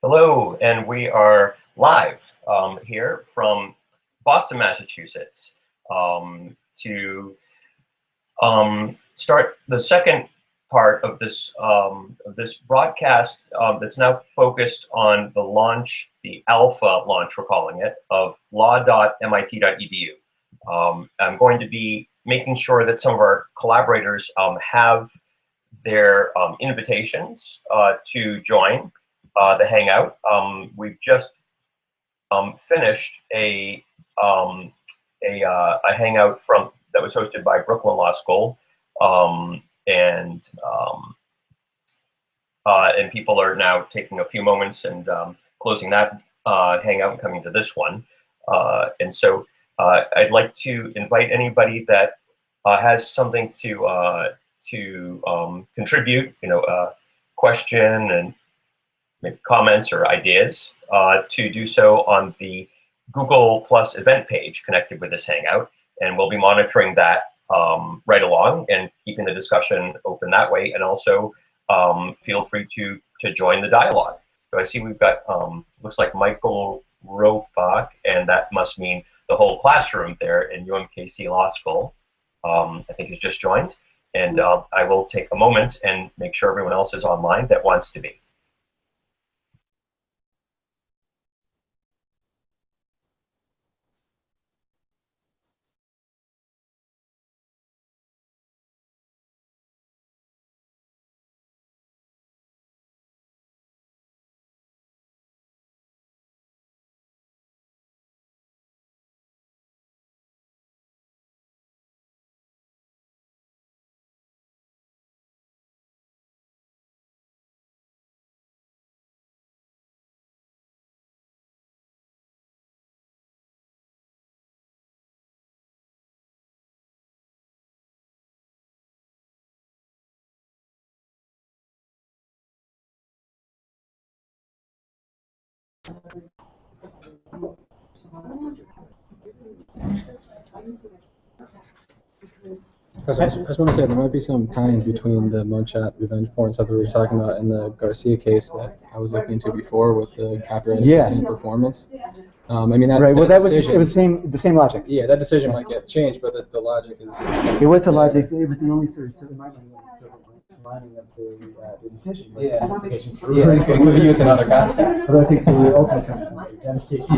Hello, and we are live here from Boston, Massachusetts, to start the second part of this broadcast that's now focused on the launch, the alpha launch, we're calling it, of law.mit.edu. I'm going to be making sure that some of our collaborators have their invitations to join the Hangout. We've just finished a Hangout that was hosted by Brooklyn Law School, and people are now taking a few moments and closing that Hangout and coming to this one. And so I'd like to invite anybody that has something to contribute, a question and maybe comments or ideas, to do so on the Google Plus event page connected with this Hangout. And we'll be monitoring that right along and keeping the discussion open that way. And also feel free to join the dialogue. So I see we've got, looks like Michael Rofak, and that must mean the whole classroom there in UMKC Law School. I think he's just joined. And I will take a moment and make sure everyone else is online that wants to be. I just want to say there might be some tie-ins between the mugshot revenge porn stuff that we were talking about and the Garcia case that I was looking into before with the copyright scene performance. I mean that right. Well, that was decision, it was the same logic. Yeah, that decision might get changed, but the logic is. It was the logic. It was the only sort of lining of the decision. Yeah. It could be used in other contexts. But I think the ultimate consequence.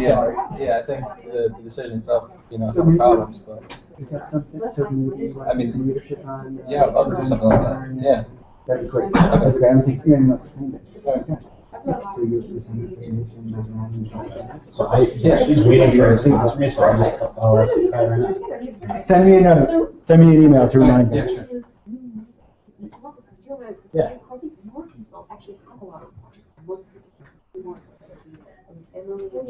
Yeah. I think the decision itself, has some problems, but. Is that something? I mean, some leadership on? Yeah, I'd love to do something like that. Yeah. That'd be great. Okay. I don't think anyone else is She's waiting for her to ask me, so I'll ask her now. Send me a note. Send me an email to remind me. Yeah, sure. Yeah.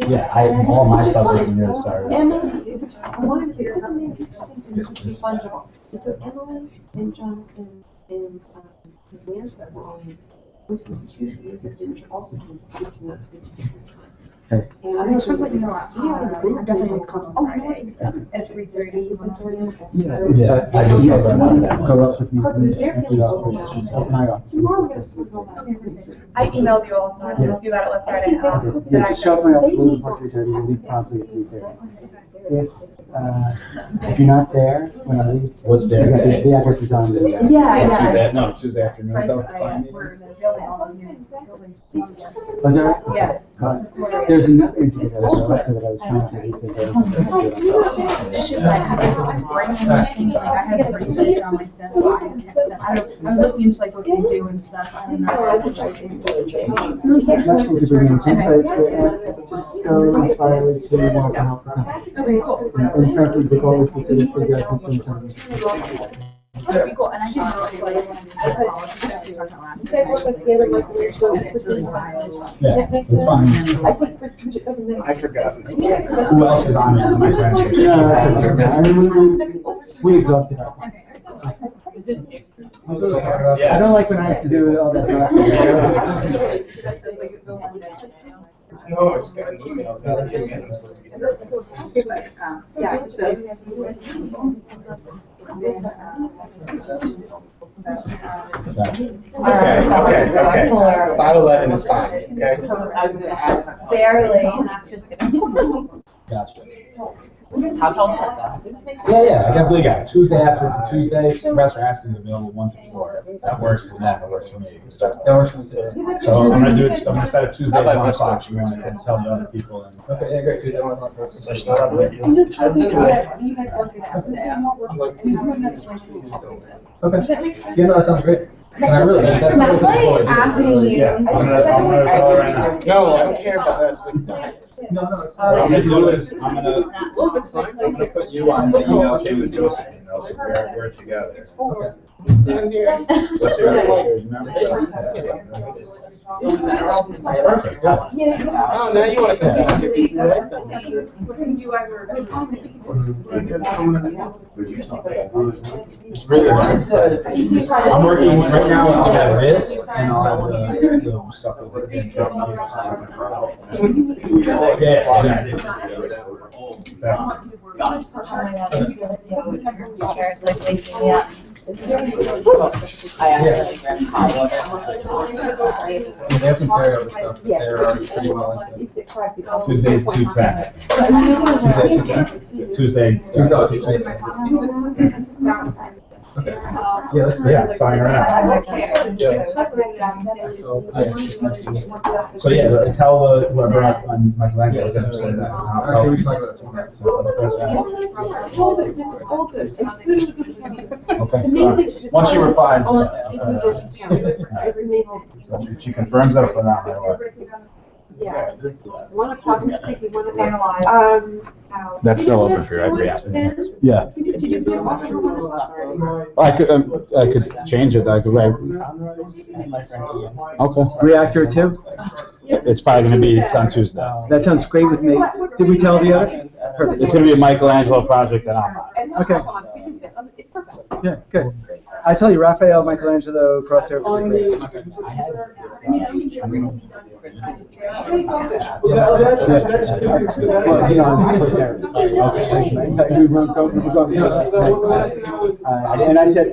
Yeah, all my stuff is near the start. Emily, I wanted to hear how many people fungible. So Emily and Jonathan and Samantha were on which institution is they should also be speak to us. Okay. So I'm just letting you know, I definitely will come on Friday at 3:30. Yeah. I just wrote that down. Go up with me at my office. I emailed you also. I don't know if you got it last Friday. Yeah, just show up my office a little before 3:30 and leave promptly at 3:30. If you're not there when I leave, What's there? The address is on the. Tuesday afternoon. So We're in the building all in here. Was there? Yeah. There's another interview that I was trying to Should I have like bring anything? Like I had research on like the live tech stuff. I don't know. I was looking into like what they do and stuff. I don't know. Just go inspire to want to help them. Okay, cool. And frankly, the goal is to sort of figure out who's going to That'd be cool. And I didn't know like when I did college stuff we talked about last time. And it's really wild. yeah, it's fine. I forgot. Who else is on it? My friend. I mean, we exhausted our time. I don't like when I have to do all that. No, I just got an email. Okay. 511 is fine. Okay. Barely. Gotcha. How tall is that? Yeah, I got a big guy. Tuesday, rest are asking available 1 to 4. That works for them, it works for me. That works for me too. So I'm gonna set it Tuesday at 1 o'clock, and then I can tell the other people. And Okay, yeah, great. Tuesday, 1 o'clock. Especially not on the radio. Okay. Yeah, no, that sounds great. And I really, that's Like asking you. yeah, I'm gonna tell her right now. No, I don't care about that. It's like, no, it's What I'm fine. gonna do is I'm gonna It's fine. I'm gonna put you on the email chain with Josephine, though, so we're together. Okay. What's your email? That's perfect. Yeah. Oh, now you want to continue. It's really nice. I'm working right now on this and I'll have the stuff over there. I actually read Hollow. They have some carryover stuff, but they're already pretty well into it. Tuesday's 2:10. Tuesday. Okay. Yeah, that's great. Yeah, telling her now. So yeah, tell whoever on Michelangelo is interested in that. I'll tell Okay, we them. can talk about that tomorrow. Okay. Once she replies, if she confirms that for now, Yeah. 1 o'clock, I'm just thinking 1 o'clock. That's still open for every applicant. Yeah. Did you get off your 1 o'clock already? I could change it. I could write. Okay. Reactor 2? It's probably going to be on Tuesday. That sounds great with me. Did we tell the other? Perfect. It's going to be a Michelangelo project that I'm on. Okay. It's perfect. Yeah, good. I tell you, Raphael, Michelangelo, cross surface are great. Well, you know, I'm close there. We were going, and I said,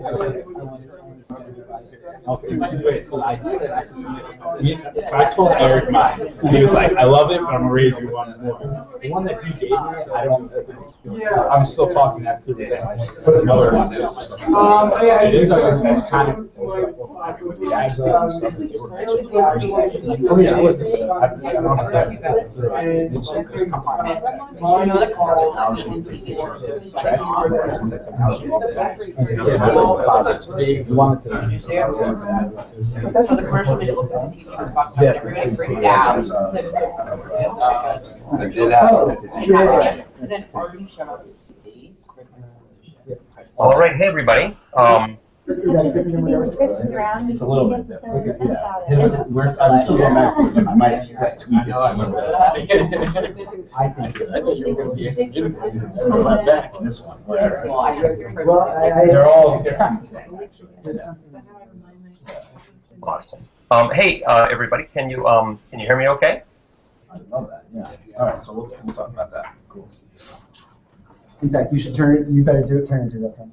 Okay, which is great. So I did it. So I told Eric mine. And he was like, I love it, but I'm gonna raise you one more. The one that you gave me, I don't. I'm still talking that through. Put another one. It is like that's kind of. Oh, yeah, I was. So the commercial visual talks about everybody break down. So then are you All right, hey everybody. It's a little bit different. I'm still going back. I might tweak it. I think you're going to be back in this one. Whatever. well, They're kind of the same. Awesome. Hey everybody, can you hear me okay? I love that. Yeah. All right. So we'll talk about that. Cool. in fact, you better turn it to that time.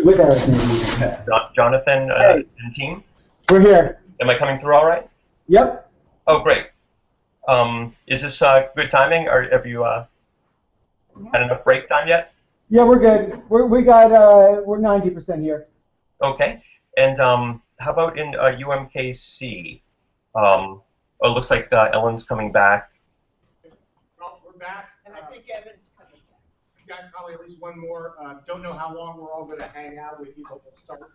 With Eric, maybe. Jonathan Hey. and team, We're here. am I coming through all right? Yep. Oh, great. Is this good timing, or have you had enough break time yet? Yeah, we're good. We're 90% here. Okay. And how about in UMKC? It looks like Ellen's coming back. Well, we're back. And I think Evan's coming back. We've got probably at least one more. Don't know how long we're all going to hang out with you, but we'll start.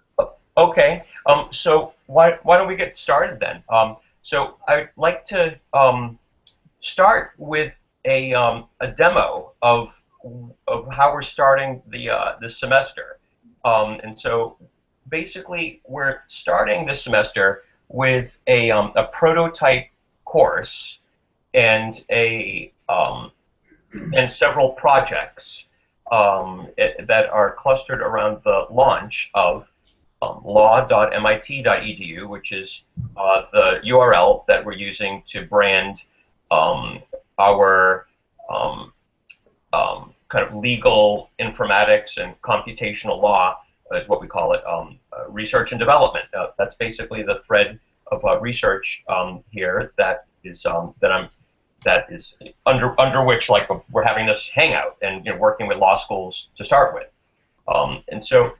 Okay. So why don't we get started then? So I'd like to start with a demo of how we're starting the semester. And so basically we're starting this semester with a prototype course and and several projects that are clustered around the launch of law.mit.edu, which is the URL that we're using to brand our kind of legal informatics and computational law, is what we call it, research and development. That's basically the thread of research here that is under which, like, we're having this hangout and, you know, working with law schools to start with. And so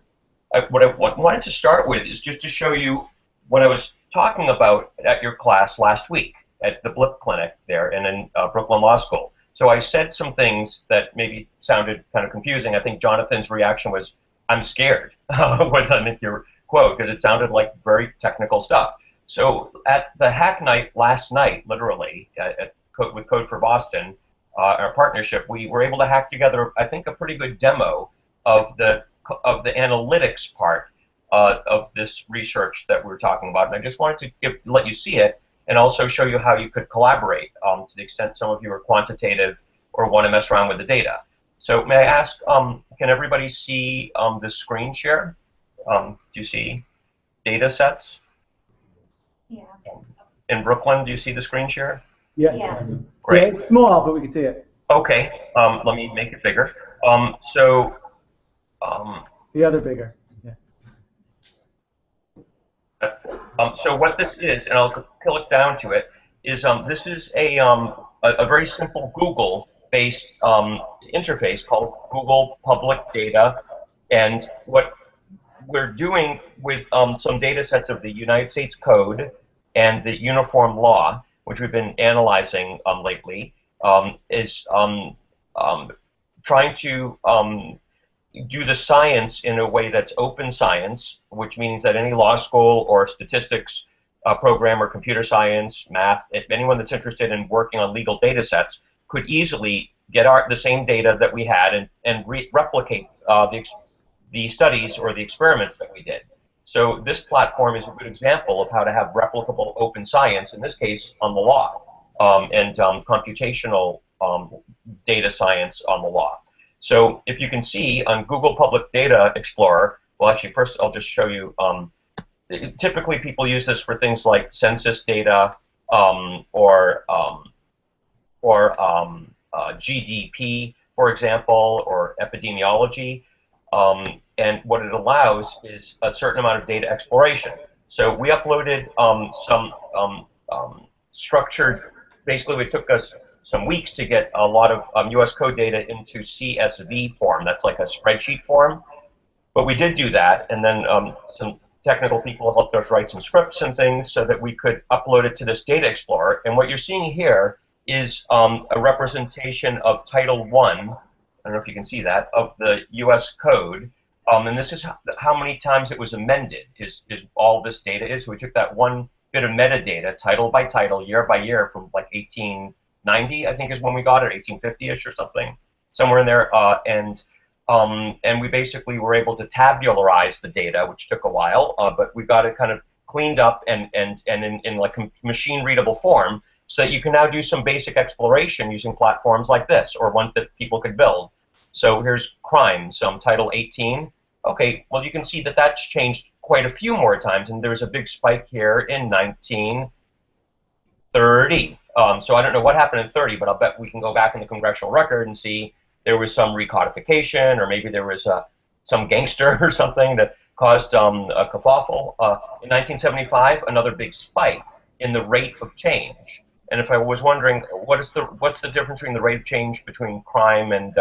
what I wanted to start with is just to show you what I was talking about at your class last week at the Blip Clinic there and in Brooklyn Law School. So I said some things that maybe sounded kind of confusing. I think Jonathan's reaction was, "I'm scared," was, I think, your quote, because it sounded like very technical stuff. So at the hack night last night, literally, with Code for Boston, our partnership, we were able to hack together, I think, a pretty good demo of the analytics part of this research that we're talking about. And I just wanted to let you see it and also show you how you could collaborate to the extent some of you are quantitative or want to mess around with the data. So may I ask, can everybody see the screen share? Do you see data sets? Yeah. In Brooklyn, do you see the screen share? Yeah. Yeah. Great. Yeah, it's small, but we can see it. Okay, let me make it bigger. The other bigger. So what this is, and I'll click down to it, is this is a very simple Google-based interface called Google Public Data, and what we're doing with some data sets of the United States Code and the Uniform Law, which we've been analyzing lately, is trying to do the science in a way that's open science, which means that any law school or statistics program or computer science, math, if anyone that's interested in working on legal data sets could easily get the same data that we had and replicate the studies or the experiments that we did. So this platform is a good example of how to have replicable open science, in this case on the law, and computational data science on the law. So if you can see on Google Public Data Explorer, well, actually, first I'll just show you, typically people use this for things like census data or GDP, for example, or epidemiology. And what it allows is a certain amount of data exploration. So we uploaded some structured, basically it took us some weeks to get a lot of US code data into CSV form. That's like a spreadsheet form. But we did do that, and then some technical people helped us write some scripts and things so that we could upload it to this data explorer. And what you're seeing here is a representation of Title I, I don't know if you can see that, of the US code. And this is how many times it was amended, is all this data is. So we took that one bit of metadata, title by title, year by year, from like 1890, I think is when we got it, 1850-ish or something, somewhere in there. And we basically were able to tabularize the data, which took a while, but we got it kind of cleaned up and in like a machine-readable form, so that you can now do some basic exploration using platforms like this, or ones that people could build. So here's crime, some Title 18. Okay, well, you can see that that's changed quite a few more times, and there's a big spike here in 1930. So I don't know what happened in 30, but I'll bet we can go back in the congressional record and see there was some recodification, or maybe there was some gangster or something that caused a kerfuffle. In 1975, another big spike in the rate of change. And if I was wondering, what's the difference between the rate of change between crime and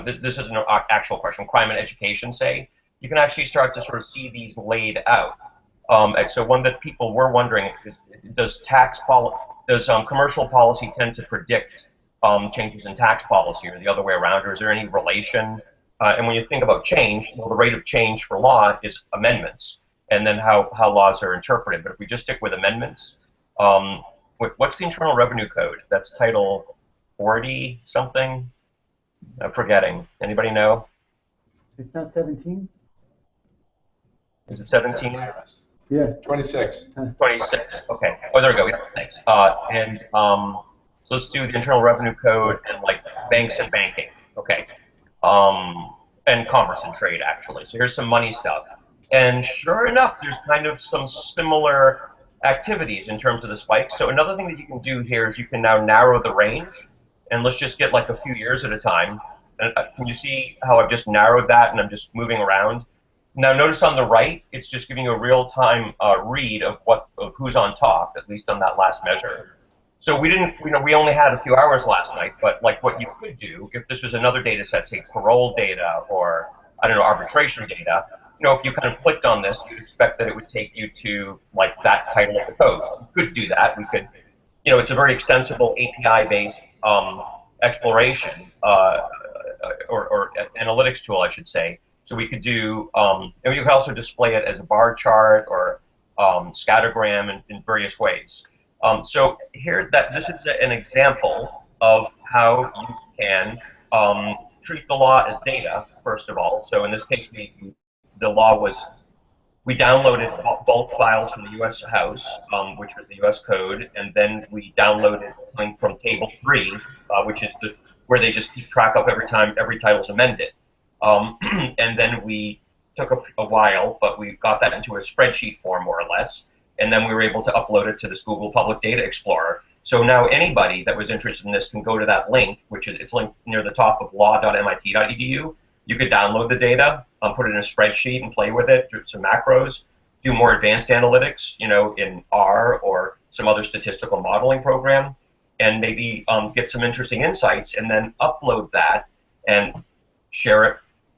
this is an actual question, crime and education, say, you can actually start to sort of see these laid out. So one that people were wondering is, does commercial policy tend to predict changes in tax policy, or the other way around, or is there any relation? And when you think about change, well, the rate of change for law is amendments, and then how laws are interpreted. But if we just stick with amendments, what's the Internal Revenue Code? That's Title 40 something? I'm forgetting. Anybody know? It's not 17? Is it 17? Yeah. 26. 26. Okay. Oh, there we go. Yeah, thanks. So let's do the Internal Revenue Code and like banks and banking. Okay. And commerce and trade, actually. So here's some money stuff. And sure enough, there's kind of some similar activities in terms of the spikes. So another thing that you can do here is you can now narrow the range. And let's just get like a few years at a time. And can you see how I've just narrowed that and I'm just moving around? Now notice on the right, it's just giving you a real-time read of who's on top, at least on that last measure. So we didn't, we only had a few hours last night, but like what you could do, if this was another data set, say parole data or, I don't know, arbitration data, if you kind of clicked on this, you'd expect that it would take you to like that title of the code. We could do that. We could, it's a very extensible API-based exploration or analytics tool, I should say. So we could do, and you could also display it as a bar chart or scattergram in various ways. So here, this is an example of how you can treat the law as data, first of all. So in this case, the law was, we downloaded bulk files from the U.S. House, which was the U.S. Code, and then we downloaded something from Table 3, which is where they just keep track of every time every title is amended. And then we took a while, but we got that into a spreadsheet form, more or less, and then we were able to upload it to this Google Public Data Explorer. So now anybody that was interested in this can go to that link, it's linked near the top of law.mit.edu. You could download the data, put it in a spreadsheet and play with it, do some macros, do more advanced analytics, in R or some other statistical modeling program, and maybe get some interesting insights, and then upload that and share it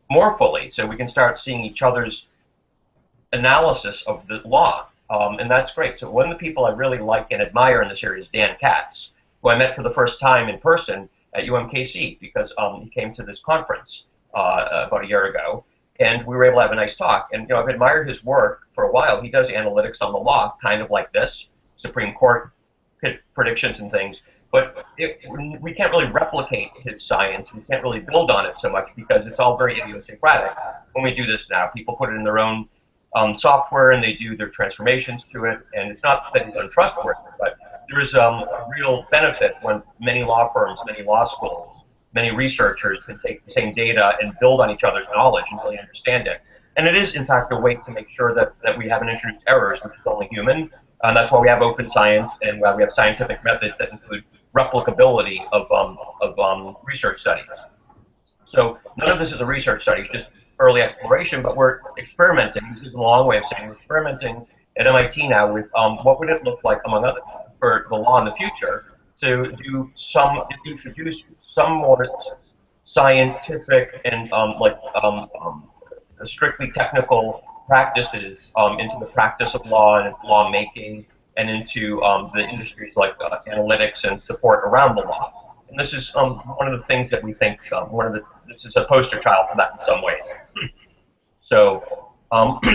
more fully, so we can start seeing each other's analysis of the law, and that's great. So one of the people I really like and admire in this area is Dan Katz, who I met for the first time in person at UMKC because he came to this conference about a year ago, and we were able to have a nice talk. And I've admired his work for a while. He does analytics on the law, kind of like this, Supreme Court predictions and things. But we can't really replicate his science. We can't really build on it so much because it's all very idiosyncratic when we do this now. People put it in their own software and they do their transformations to it. And it's not that he's untrustworthy, but there is a real benefit when many law firms, many law schools, many researchers can take the same data and build on each other's knowledge and really understand it. And it is, in fact, a way to make sure that we haven't introduced errors, which is only human. And that's why we have open science and we have scientific methods that include replicability of research studies. So none of this is a research study, it's just early exploration, but we're experimenting. This is a long way of saying we're experimenting at MIT now with what would it look like, among other, for the law in the future, to introduce some more scientific and strictly technical practices into the practice of law and lawmaking, and into the industries like analytics and support around the law. And this is one of the things that we think, this is a poster child for that in some ways. So,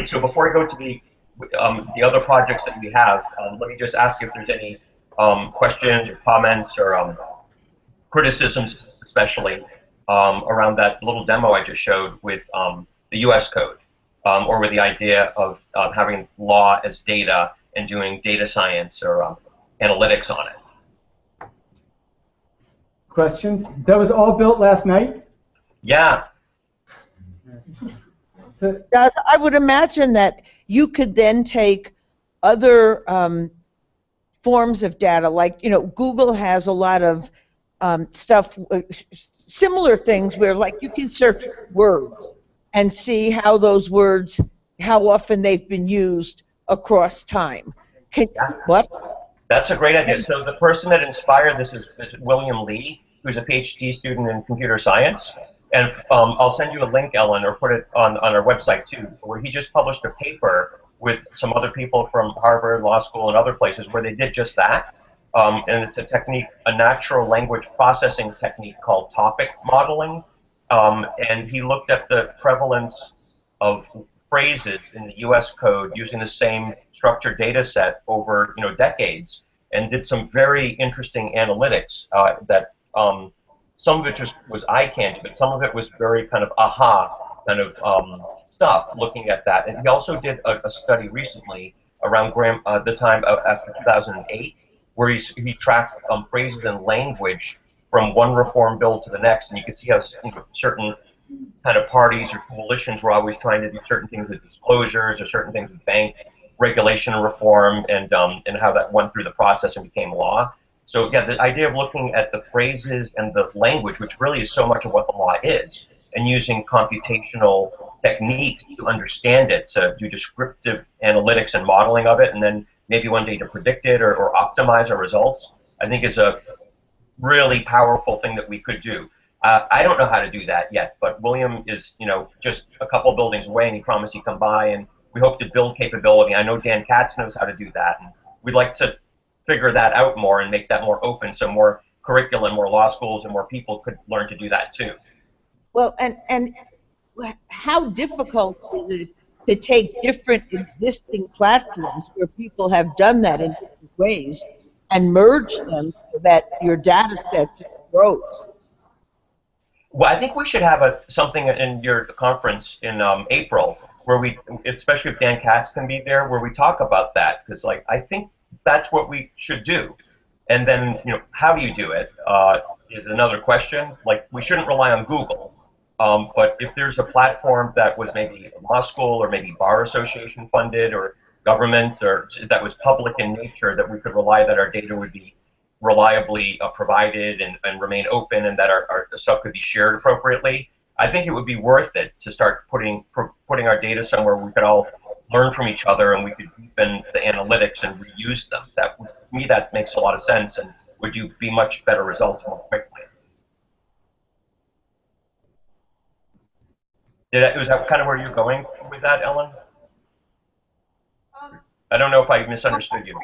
so before I go to the other projects that we have, let me just ask if there's any questions or comments or criticisms, especially around that little demo I just showed with the U.S. Code, or with the idea of having law as data and doing data science or analytics on it. Questions? That was all built last night? Yeah. I would imagine that you could then take other forms of data, like, Google has a lot of stuff, similar things where, like, you can search words and see how those words, how often they've been used across time. What? That's a great idea. So the person that inspired this is William Lee, who's a PhD student in computer science. And I'll send you a link, Ellen, or put it on our website too, where he just published a paper with some other people from Harvard Law School and other places where they did just that. And it's a technique, a natural language processing technique called topic modeling. And he looked at the prevalence of phrases in the U.S. code using the same structured data set over decades, and did some very interesting analytics that some of it was eye candy, but some of it was very kind of aha kind of stuff looking at that. And he also did a study recently around the time after 2008, where he tracked phrases and language from one reform bill to the next, and you could see how certain kind of parties or coalitions were always trying to do certain things with disclosures or certain things with bank regulation and reform, and how that went through the process and became law. So yeah, the idea of looking at the phrases and the language, which really is so much of what the law is, and using computational techniques to understand it, to do descriptive analytics and modeling of it, and then maybe one day to predict it or optimize our results, I think is a really powerful thing that we could do. I don't know how to do that yet, but William is, just a couple buildings away, and he promised he'd come by, and we hope to build capability. I know Dan Katz knows how to do that, and we'd like to figure that out more and make that more open, so more curriculum, more law schools, and more people could learn to do that too. Well, and how difficult is it to take different existing platforms where people have done that in different ways and merge them so that your data set just grows? Well, I think we should have something in your conference in April where we, especially if Dan Katz can be there, where we talk about that, because I think that's what we should do. And then, how do you do it is another question. We shouldn't rely on Google, but if there's a platform that was maybe a law school or maybe bar association funded or government or that was public in nature, that we could rely that our data would be reliably provided and remain open, and that our stuff could be shared appropriately, I think it would be worth it to start putting our data somewhere we could all learn from each other and we could deepen the analytics and reuse them. To me, that makes a lot of sense and would be much better results more quickly. Was that kind of where you're going with that, Ellen? I don't know if I misunderstood you.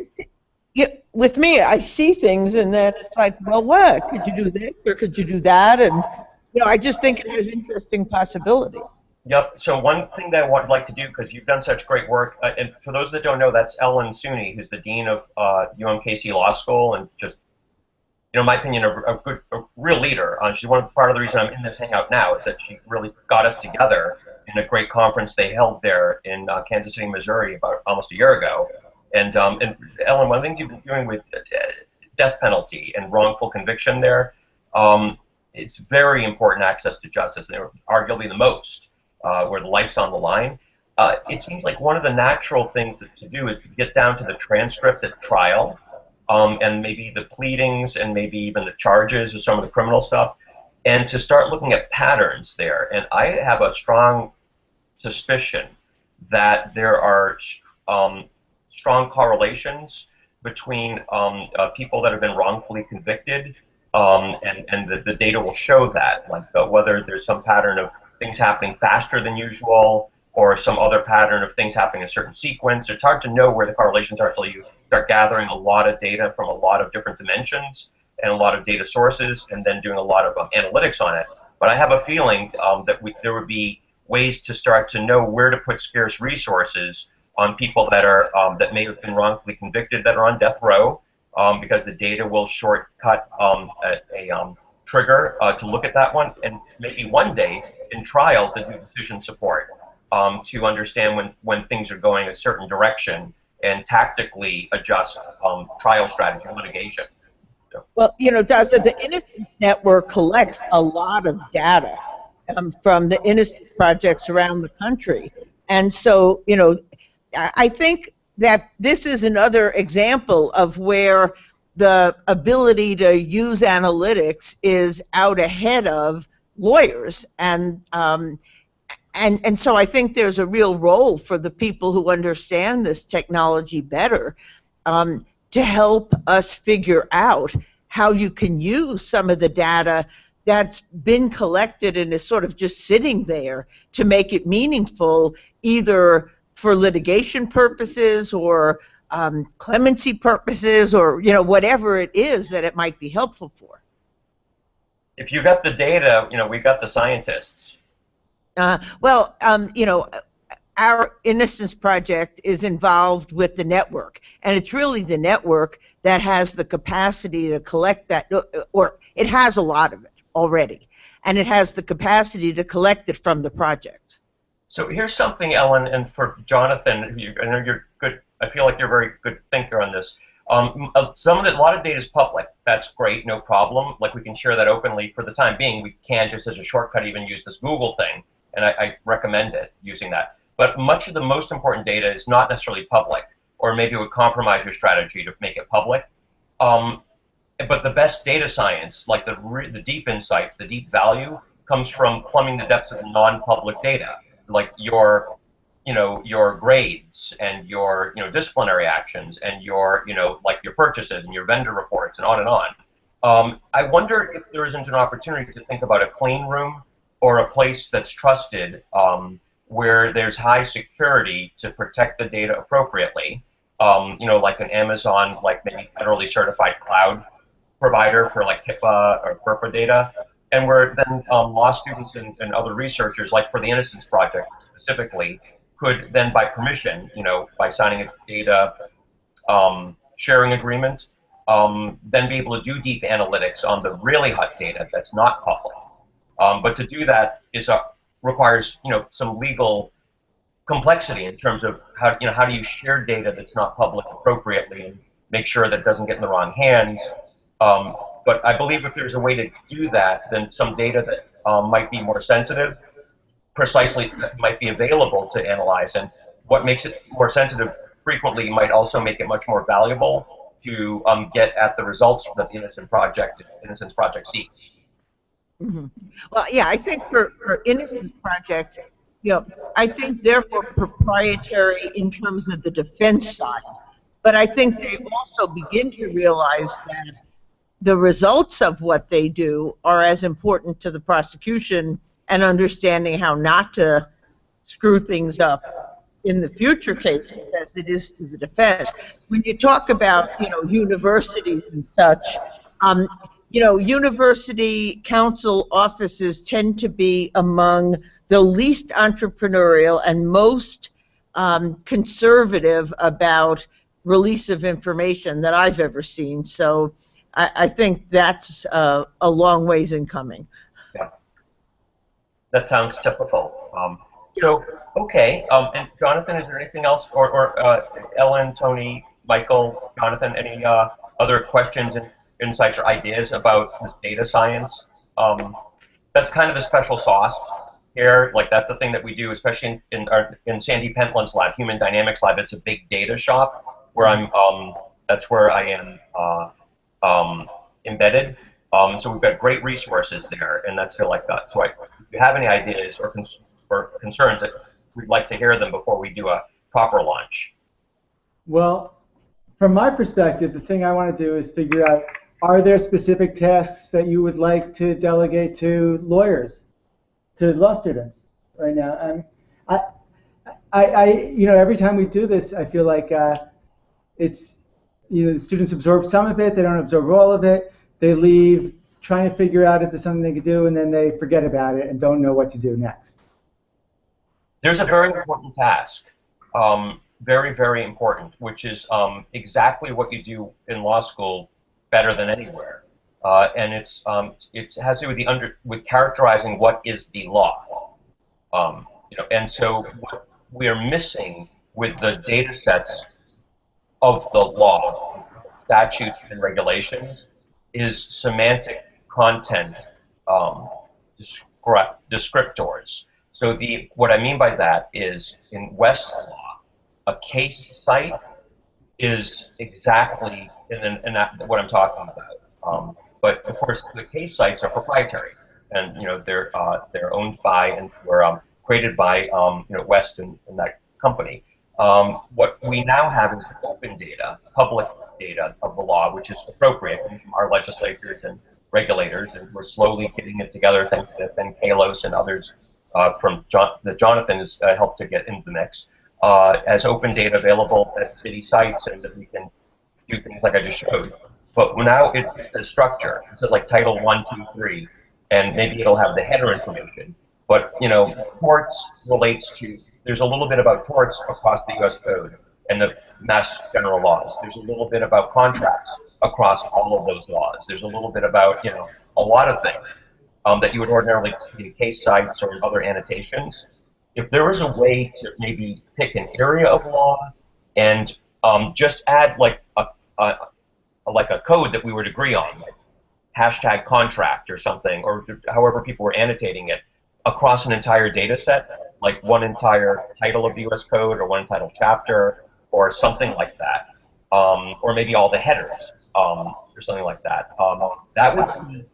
Yeah, with me, I see things, and then it's like, well, what? Could you do this, or could you do that? And, I just think it has interesting possibility. Yep, so one thing that I would like to do, because you've done such great work, and for those that don't know, that's Ellen Sooney, who's the Dean of UMKC Law School, and just, in my opinion, a real leader. She's part of the reason I'm in this Hangout now, is that she really got us together in a great conference they held there in Kansas City, Missouri, about almost a year ago. And Ellen, one of the things you've been doing with death penalty and wrongful conviction there, it's very important access to justice, and arguably the most, where the life's on the line. It seems like one of the natural things to do is to get down to the transcript at trial, and maybe the pleadings and maybe even the charges or some of the criminal stuff, and to start looking at patterns there. And I have a strong suspicion that there are strong correlations between people that have been wrongfully convicted, and the data will show that, whether there's some pattern of things happening faster than usual or some other pattern of things happening in a certain sequence. It's hard to know where the correlations are until you start gathering a lot of data from a lot of different dimensions and a lot of data sources and then doing a lot of analytics on it. But I have a feeling that there would be ways to start to know where to put scarce resources on people that are that may have been wrongfully convicted, that are on death row, because the data will shortcut a trigger to look at that one, and maybe one day in trial to do decision support to understand when things are going a certain direction and tactically adjust trial strategy and litigation. So. Well, Daza, the Innocence Network collects a lot of data from the innocence projects around the country, and so I think that this is another example of where the ability to use analytics is out ahead of lawyers, and so I think there's a real role for the people who understand this technology better to help us figure out how you can use some of the data that's been collected and is sort of just sitting there to make it meaningful, either for litigation purposes or clemency purposes, or whatever it is that it might be helpful for. If you got the data, we've got the scientists. Our Innocence Project is involved with the network, and it's really the network that has the capacity to collect that, or it has a lot of it already, and it has the capacity to collect it from the projects. So here's something, Ellen, and for Jonathan, I know you're good. I feel like you're a very good thinker on this. A lot of data is public. That's great, no problem. We can share that openly for the time being. We can, just as a shortcut, even use this Google thing, and I recommend it, using that. But much of the most important data is not necessarily public, or maybe it would compromise your strategy to make it public. but the best data science, like the deep insights, the deep value, comes from plumbing the depths of the non-public data, like your grades and your disciplinary actions and your like your purchases and your vendor reports and on and on. I wonder if there isn't an opportunity to think about a clean room or a place that's trusted, where there's high security to protect the data appropriately. Like an Amazon, like maybe federally certified cloud provider for like HIPAA or FERPA data, and where then law students and other researchers, like for the Innocence Project specifically, could then, by permission, by signing a data sharing agreement, then be able to do deep analytics on the really hot data that's not public. But to do that requires some legal complexity in terms of how do you share data that's not public appropriately and make sure that it doesn't get in the wrong hands. But I believe if there's a way to do that, then some data that might be more sensitive, precisely that might be available to analyze, and what makes it more sensitive frequently might also make it much more valuable to get at the results that the Innocence Project seeks. Mm-hmm. Well, yeah, I think for Innocence Project, I think they're more proprietary in terms of the defense side, but I think they also begin to realize that the results of what they do are as important to the prosecution and understanding how not to screw things up in the future cases as it is to the defense. When you talk about, universities and such, university counsel offices tend to be among the least entrepreneurial and most conservative about release of information that I've ever seen. So I think that's a long ways in coming. Yeah, that sounds typical. Okay, and Jonathan, is there anything else, or Ellen, Tony, Michael, Jonathan, any other questions and insights or ideas about this data science? That's kind of the special sauce here. Like that's the thing that we do, especially in Sandy Pentland's lab, Human Dynamics Lab. It's a big data shop where that's where I am embedded. So we've got great resources there, and that's like that. So if you have any ideas or concerns, we'd like to hear them before we do a proper launch. Well, from my perspective, the thing I want to do is figure out, are there specific tasks that you would like to delegate to lawyers, to law students right now? And every time we do this, I feel like it's, the students absorb some of it, they don't absorb all of it, they leave trying to figure out if there's something they could do, and then they forget about it and don't know what to do next. There's a very important task, very, very important, which is exactly what you do in law school better than anywhere, and it has to do with characterizing what is the law, and so what we are missing with the data sets of the law, statutes and regulations, is semantic content descriptors. So what I mean by that is, in West's law, a case site is exactly what I'm talking about. But of course, the case sites are proprietary, and they're owned by and were created by West and that company. What we now have is open data, public data of the law, which is appropriate from our legislators and regulators, and we're slowly getting it together thanks to Ben Kalos and others that Jonathan has helped to get into the mix, as open data available at city sites, and that we can do things like I just showed. But now it's a structure. It says like Title 1, 2, 3, and maybe it'll have the header information. But torts relates to. There's a little bit about torts across the U.S. Code and the Mass General laws. There's a little bit about contracts across all of those laws. There's a little bit about a lot of things that you would ordinarily see in case sites or other annotations. If there was a way to maybe pick an area of law and just add like a code that we would agree on, like hashtag contract or something, or however people were annotating it across an entire data set, like one entire title of the U.S. Code or one entitled chapter or something like that, or maybe all the headers. or something like that. That would be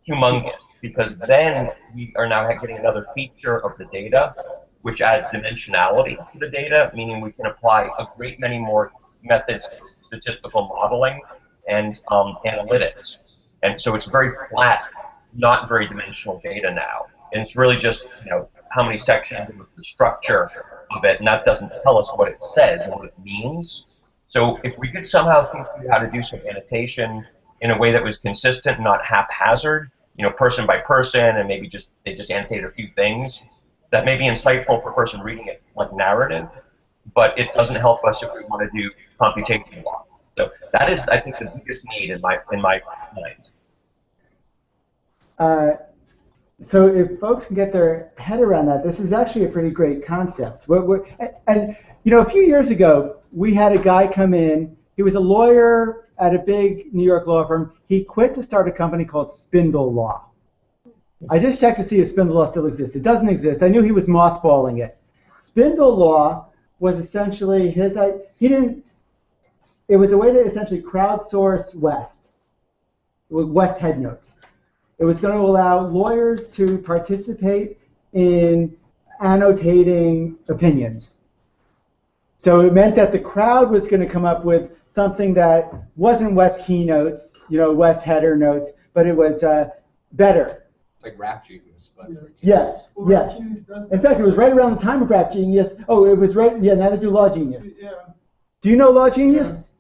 humongous, because then we are now getting another feature of the data, which adds dimensionality to the data, meaning we can apply a great many more methods of statistical modeling and analytics. And so it's very flat, not very dimensional data now. And it's really just, how many sections of the structure of it, and that doesn't tell us what it says and what it means. So if we could somehow think through how to do some annotation in a way that was consistent, not haphazard, person by person, and maybe they just annotated a few things, that may be insightful for a person reading it like narrative, but it doesn't help us if we want to do computation law. So that is, I think, the biggest need in my mind. So if folks can get their head around that, this is actually a pretty great concept. And a few years ago, we had a guy come in. He was a lawyer at a big New York law firm. He quit to start a company called Spindle Law. I just checked to see if Spindle Law still exists. It doesn't exist. I knew he was mothballing it. Spindle Law was essentially it was a way to essentially crowdsource West head notes. It was going to allow lawyers to participate in annotating opinions. So it meant that the crowd was going to come up with something that wasn't West keynotes, West header notes, but it was better. It's like Rap Genius, but yes. In fact, it was right around the time of Rap Genius. Oh, it was right. Yeah, now they do Law Genius. Yeah. Do you know Law Genius?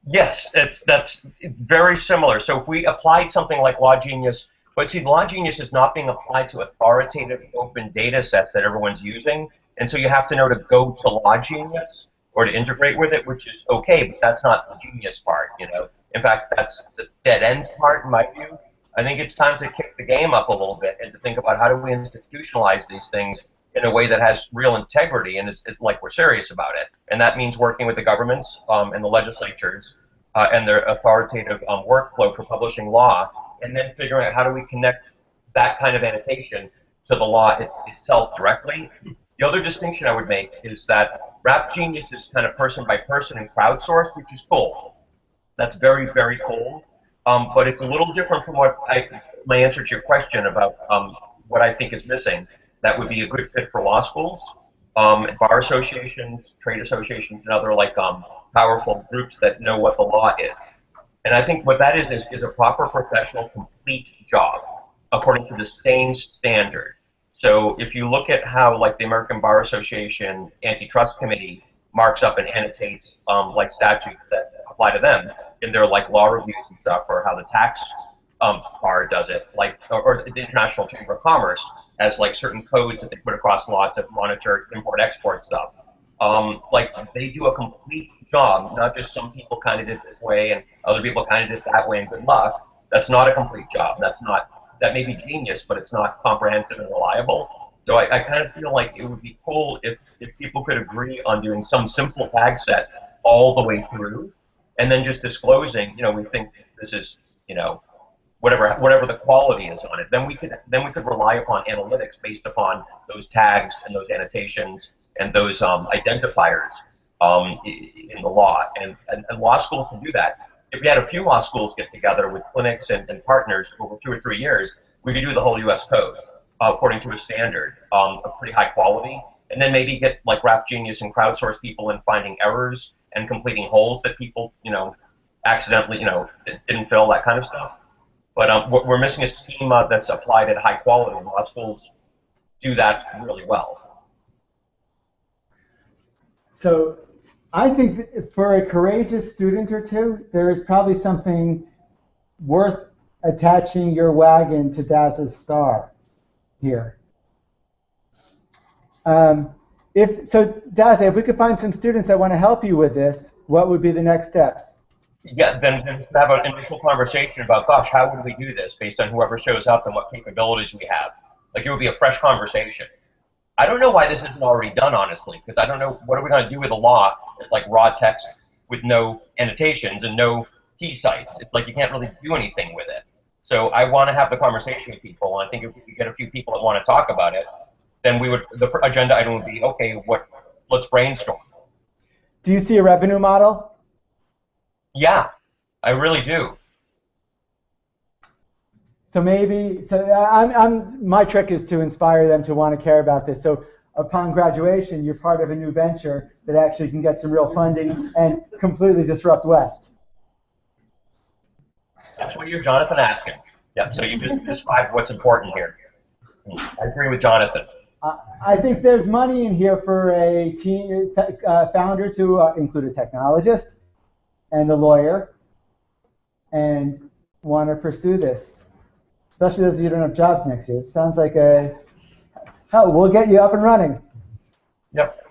Yes, that's very similar. So if we applied something like Law Genius, but see, Law Genius is not being applied to authoritative open data sets that everyone's using, and so you have to know to go to Law Genius or to integrate with it, which is okay, but that's not the genius part, In fact, that's the dead end part in my view. I think it's time to kick the game up a little bit and to think about how do we institutionalize these things in a way that has real integrity and is like we're serious about it. And that means working with the governments and the legislatures and their authoritative workflow for publishing law, and then figuring out how do we connect that kind of annotation to the law itself directly. The other distinction I would make is that Rap Genius is kind of person by person and crowdsourced, which is cool. That's very, very cool. But it's a little different from my answer to your question about what I think is missing. That would be a good fit for law schools, bar associations, trade associations, and other powerful groups that know what the law is. And I think what that is a proper professional complete job according to the same standard. So if you look at how the American Bar Association Antitrust Committee marks up and annotates statutes that apply to them in their law reviews and stuff, or how the tax bar does it, or the International Chamber of Commerce has certain codes that they put across law to monitor import-export stuff. They do a complete job, not just some people kind of did this way and other people kind of did that way and good luck. That's not a complete job. That may be genius, but it's not comprehensive and reliable. So I kind of feel like it would be cool if people could agree on doing some simple tag set all the way through, and then just disclosing, we think this is, whatever the quality is on it. Then we could rely upon analytics based upon those tags and those annotations and those identifiers in the law. And law schools can do that. If we had a few law schools get together with clinics and partners over 2 or 3 years, we could do the whole U.S. code according to a standard of pretty high quality, and then maybe get Rap Genius and crowdsource people in finding errors and completing holes that people, accidentally, didn't fill, that kind of stuff. But we're missing a schema that's applied at high quality, and law schools do that really well. So I think for a courageous student or two, there is probably something worth attaching your wagon to Daz's star here. Daz, if we could find some students that want to help you with this, what would be the next steps? Yeah, then have an initial conversation about, gosh, how would we do this based on whoever shows up and what capabilities we have? It would be a fresh conversation. I don't know why this isn't already done, honestly, because I don't know, what are we going to do with a law that's raw text with no annotations and no key sites? It's you can't really do anything with it. So I want to have the conversation with people, and I think if we could get a few people that want to talk about it, then the agenda item would be, okay, let's brainstorm. Do you see a revenue model? Yeah. I really do. So maybe, my trick is to inspire them to want to care about this. So upon graduation, you're part of a new venture that actually can get some real funding and completely disrupt West. That's what you're, Jonathan, asking. Yeah, so you just described what's important here. I agree with Jonathan. I think there's money in here for a team, founders who include a technologist and a lawyer and want to pursue this, especially those of you who don't have jobs next year. It sounds like we'll get you up and running. Yep.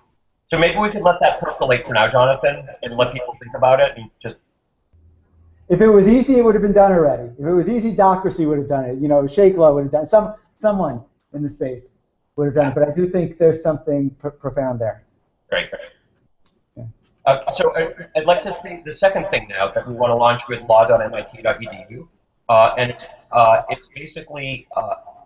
So maybe we could let that percolate for now, Jonathan, and let people think about it and just. If it was easy, it would have been done already. If it was easy, Docracy would have done it. You know, Shake Law would have done it. Someone in the space would have done it. But I do think there's something profound there. Great. So I'd like to say the second thing now that we want to launch with law.mit.edu, and it's basically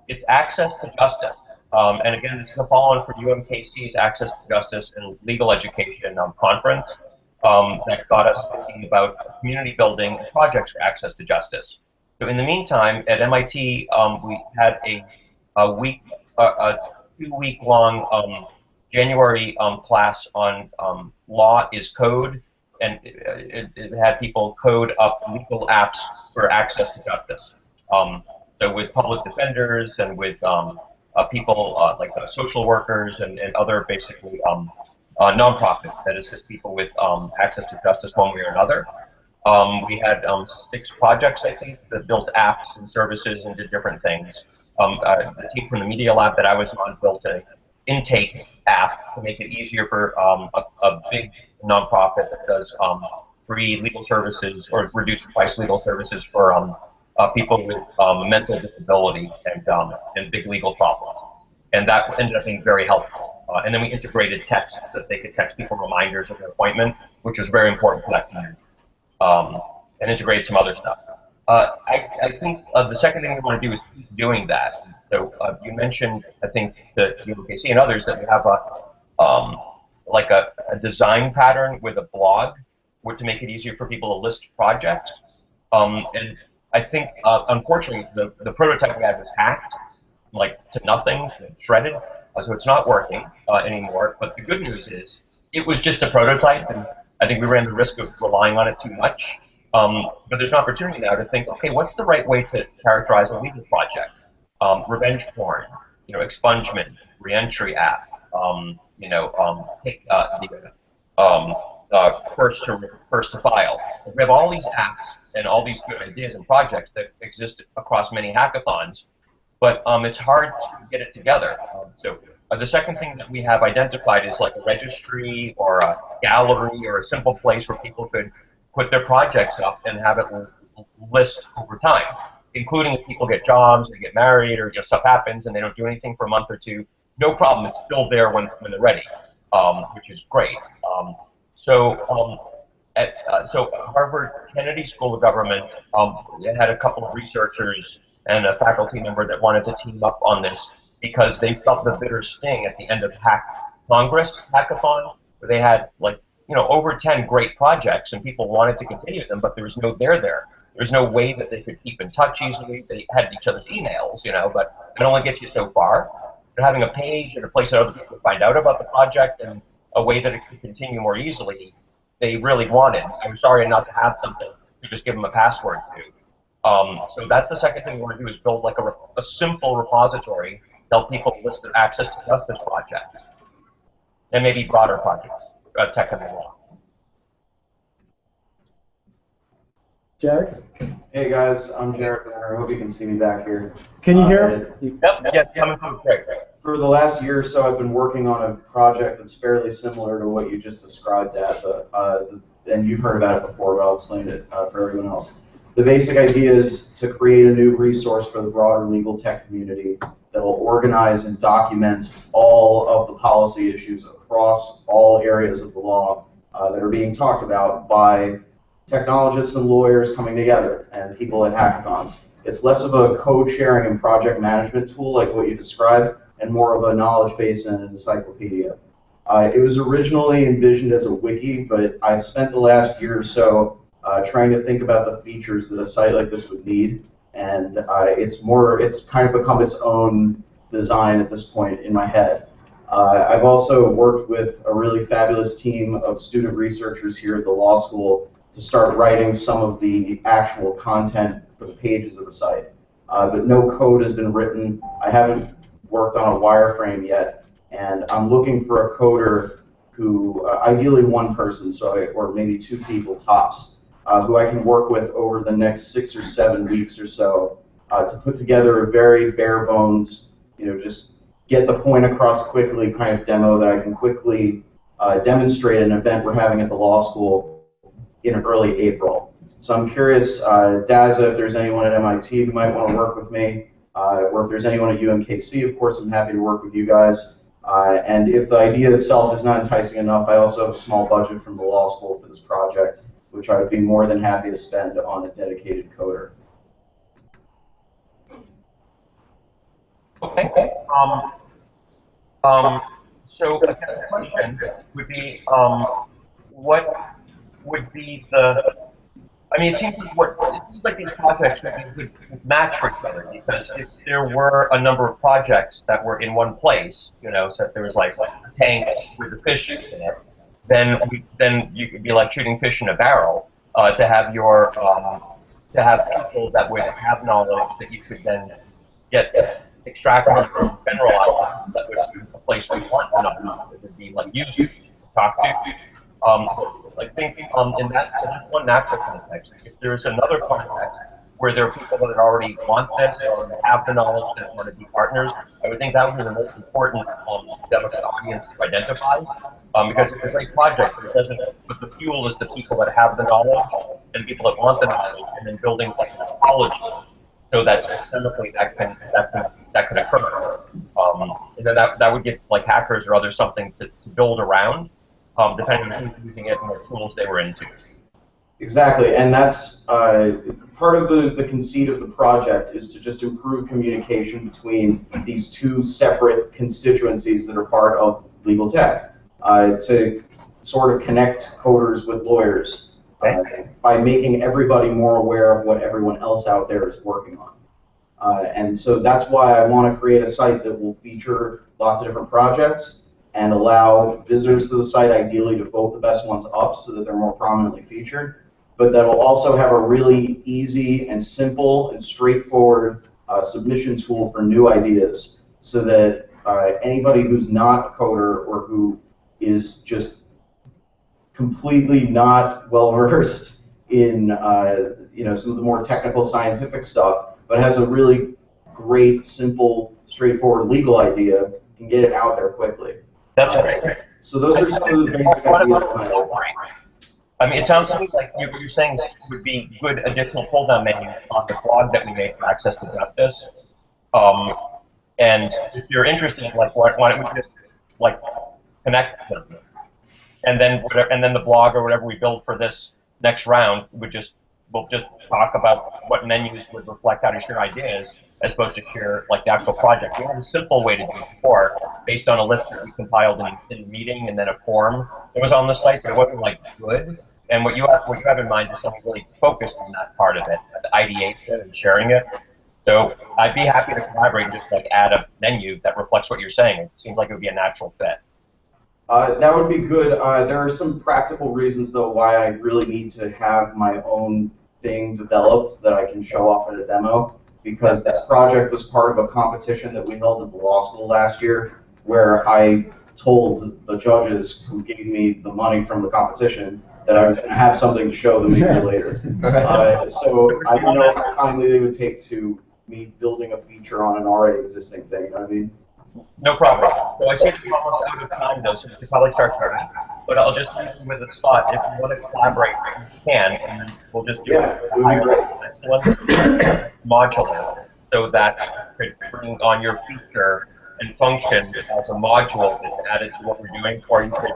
it's access to justice. And again, this is a follow-on for UMKC's Access to Justice and Legal Education conference that got us thinking about community building and projects for access to justice. So in the meantime, at MIT, we had a 2-week-long January class on law is code, and it had people code up legal apps for access to justice. So with public defenders and with people like social workers and other basically nonprofits that assist people with access to justice one way or another. We had 6 projects, I think, that built apps and services and did different things. The team from the Media Lab that I was on built an intake app to make it easier for a big nonprofit that does free legal services or reduced price legal services for people with mental disability and big legal problems. And that ended up being very helpful. And then we integrated texts so that they could text people reminders of their appointment, which was very important for that community. And integrate some other stuff. I think the second thing we want to do is keep doing that. So you mentioned, I think, that UMKC and others that we have a design pattern with a blog to make it easier for people to list projects. And I think, unfortunately, the prototype we had was hacked, to nothing, shredded. So it's not working anymore. But the good news is it was just a prototype, and I think we ran the risk of relying on it too much. But there's an opportunity now to think, okay, what's the right way to characterize a legal project? Revenge porn, expungement, reentry app, first to file. We have all these apps and all these good ideas and projects that exist across many hackathons, but it's hard to get it together. So the second thing that we have identified is like a registry or a gallery or a simple place where people could put their projects up and have it list over time, including if people get jobs, they get married, or stuff happens and they don't do anything for a month or two. No problem, it's still there when they're ready, which is great. So Harvard Kennedy School of Government had a couple of researchers and a faculty member that wanted to team up on this because they felt the bitter sting at the end of Congress hackathon, where they had over 10 great projects and people wanted to continue them, but there was no there. There was no way that they could keep in touch easily. They had each other's emails, but it only gets you so far. But having a page and a place that other people could find out about the project and a way that it could continue more easily, they really wanted. I'm sorry not to have something to just give them a password to. So that's the second thing we want to do is build a simple repository to help people list their access to justice projects and maybe broader projects, tech and law. Jared? Hey guys, I'm Jared Banner. I hope you can see me back here. Can you hear me? Yep, yeah, coming through great. For the last year or so, I've been working on a project that's fairly similar to what you just described, and you've heard about it before, but I'll explain it for everyone else. The basic idea is to create a new resource for the broader legal tech community that will organize and document all of the policy issues across all areas of the law that are being talked about by technologists and lawyers coming together and people at hackathons. It's less of a code sharing and project management tool like what you described, and more of a knowledge base and encyclopedia. It was originally envisioned as a wiki, but I've spent the last year or so trying to think about the features that a site like this would need, and it's kind of become its own design at this point in my head. I've also worked with a really fabulous team of student researchers here at the law school to start writing some of the actual content for the pages of the site. But no code has been written. I haven't worked on a wireframe yet, and I'm looking for a coder who, ideally one person, or maybe two people tops, who I can work with over the next 6 or 7 weeks or so to put together a very bare bones, just get the point across quickly kind of demo that I can quickly demonstrate an event we're having at the law school in early April. So I'm curious, Daza, if there's anyone at MIT who might want to work with me, or if there's anyone at UMKC, of course, I'm happy to work with you guys. And if the idea itself is not enticing enough, I also have a small budget from the law school for this project, which I would be more than happy to spend on a dedicated coder. Okay. So I guess the question would be, what would be the? I mean, it seems like these projects would be a good match for each other, because if there were a number of projects that were in one place, so if there was like a tank with a fish in it, then you could be like shooting fish in a barrel. To have people that would have knowledge that you could then extract from general that would be a place we want to know, that would be like users to talk to. I think in that, so that's one natural context. If there's another context where there are people that already want this or have the knowledge that want to be partners, I would think that would be the most important demographic audience to identify. Because it's a great project, but the fuel is the people that have the knowledge and people that want the knowledge, and then building like an ecology so that systemically that can occur. And then that would give like hackers or others something to build around, depending on who's using it and what tools they were into. Exactly, and that's part of the conceit of the project is to just improve communication between these two separate constituencies that are part of legal tech. To sort of connect coders with lawyers by making everybody more aware of what everyone else out there is working on. And so that's why I want to create a site that will feature lots of different projects and allow visitors to the site ideally to vote the best ones up so that they're more prominently featured, but that will also have a really easy and simple and straightforward submission tool for new ideas so that anybody who's not a coder or who is just completely not well versed in some of the more technical scientific stuff, but has a really great, simple, straightforward legal idea, can get it out there quickly. That's great. So those are some of the basic ideas. I mean, it sounds to me like what you're saying would be good additional pull-down menus on the blog that we made for Access to Justice. And if you're interested in like, why don't we just like connect them, and then the blog or whatever we build for this next round we'll just talk about what menus would reflect how to share ideas as opposed to share like the actual project. We had a simple way to do it before, based on a list that we compiled in a meeting and then a form that was on the site, but it wasn't like good. And what you have in mind is something really focused on that part of it, the ideation and sharing it. So I'd be happy to collaborate and just like add a menu that reflects what you're saying. It seems like it would be a natural fit. That would be good. There are some practical reasons, though, why I really need to have my own thing developed that I can show off at a demo, because this project was part of a competition that we held at the law school last year, where I told the judges who gave me the money from the competition that I was going to have something to show them a year later. So I don't know how kindly they would take to me building a feature on an already existing thing, you know what I mean? No problem. So I see that we're almost out of time, though, so we should probably start starting. But I'll just leave you with a thought. If you want to collaborate, you can, and we'll just do it. One modular, so that you could bring on your feature and function as a module that's added to what we're doing, or you could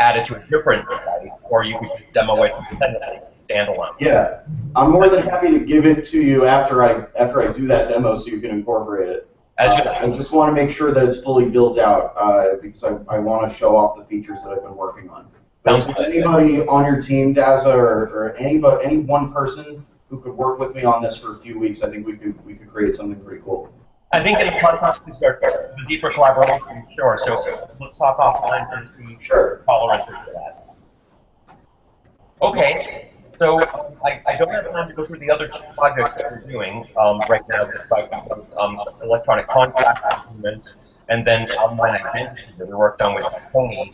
add it to a different site, or you could just demo it independently, standalone. Yeah, I'm more than happy to give it to you after I do that demo, so you can incorporate it. I just want to make sure that it's fully built out because I want to show off the features that I've been working on. Sounds If good. anybody on your team, Daza, or anybody, any one person who could work with me on this for a few weeks, I think we could create something pretty cool. I think in the context of the deeper collaboration, sure. So let's talk offline and see tolerances for that. Okay. So I don't have time to go through the other two projects that we're doing right now. Electronic contract documents and then online identity that we worked on with Tony.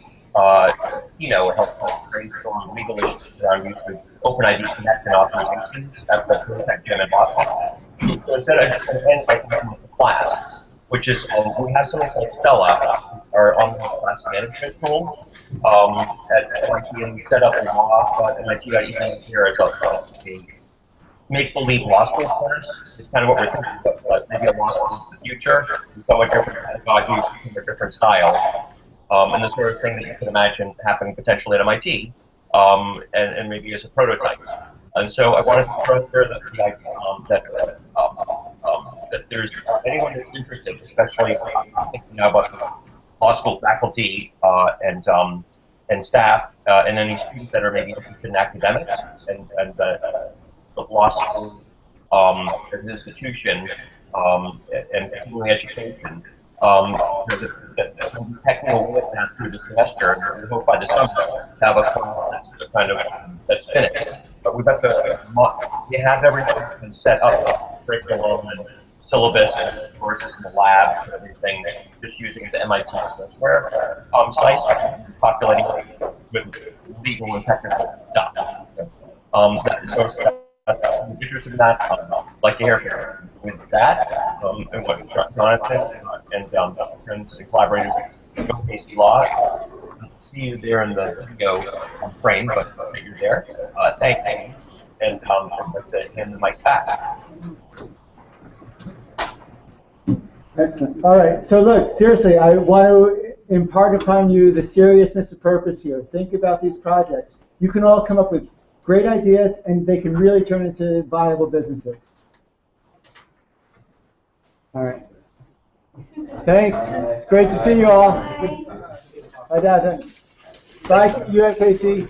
Helped us brainstorm legal issues around use of OpenID Connect and authorizations at the Protect Gym in Boston. So instead, I just end by talking about the class, which is we have something called Stella, our online class management tool at MIT, and we set up a law at MIT. I even here as a make-believe law school class. It's kind of what we're thinking about, maybe a law school in the future, somewhat different pedagogy, somewhat different style. And the sort of thing that you can imagine happening potentially at MIT, and maybe as a prototype. And so I wanted to throw out there that there's anyone who's interested, especially thinking now about law school faculty and staff, and any students that are maybe interested in academics and the law school as an institution and continuing education. Teching away at that through the semester, and we hope by the summer to have a class that's finished. But we have everything set up, curriculum and syllabus and courses in the lab and everything, just using the MIT software site, populating with legal and technical stuff. If you're interested in that, I'd like to hear from you. With that, and what Jonathan and friends and collaborators at Casey Law, see you there in the video frame, but you're there. Thank you, and I'd like to hand the mic back. Excellent. All right. So look, seriously, I want to impart upon you the seriousness of purpose here. Think about these projects. You can all come up with great ideas, and they can really turn into viable businesses. All right. Thanks. It's great to see you all. Bye, Daza. Bye, UFAC.